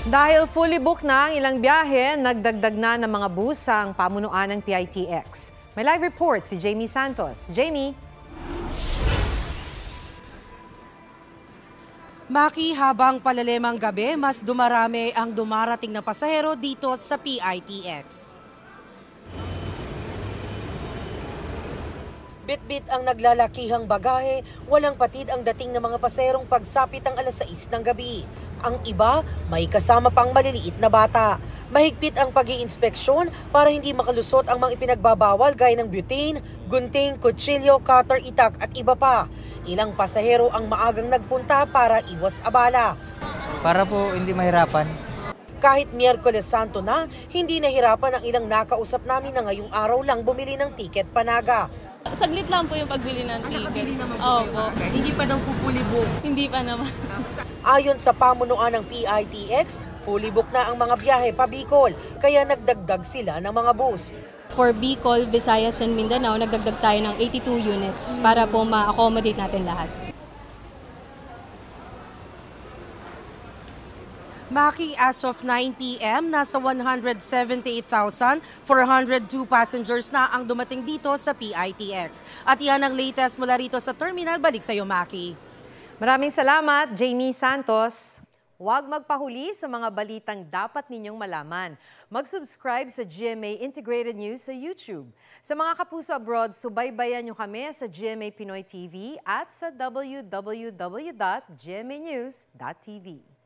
Dahil fully booked na ang ilang biyahe, nagdagdag na ng mga bus ang pamunuan ng PITX. May live report si Jamie Santos. Jamie? Maki, habang palalemang gabi, mas dumarami ang dumarating na pasahero dito sa PITX. Bit-bit ang naglalakihang bagahe, walang patid ang dating ng mga pasaherong pagsapit ang alas 6 ng gabi. Ang iba, may kasama pang maliliit na bata. Mahigpit ang pag-iinspeksyon para hindi makalusot ang mga ipinagbabawal gaya ng butane, gunting, kutsilyo, cutter, itak at iba pa. Ilang pasahero ang maagang nagpunta para iwas abala. Para po hindi mahirapan. Kahit Miyerkules Santo na, hindi nahirapan ang ilang nakausap namin na ngayong araw lang bumili ng tiket panaga. Saglit lang po yung pagbili ng ticket. Opo. Hindi pa daw po fully booked. Hindi pa naman. Ayon sa pamunuan ng PITX, fully booked na ang mga biyahe pa Bicol, kaya nagdagdag sila ng mga bus. For Bicol, Visayas and Mindanao, nagdagdag tayo ng 82 units para po ma-accommodate natin lahat. Maki, as of 9 p.m., nasa 178,402 passengers na ang dumating dito sa PITX. At yan ang latest mula rito sa terminal. Balik sa iyo, Maki. Maraming salamat, Jamie Santos. Huwag magpahuli sa mga balitang dapat ninyong malaman. Mag-subscribe sa GMA Integrated News sa YouTube. Sa mga kapuso abroad, subaybayan nyo kami sa GMA Pinoy TV at sa www.gmanews.tv.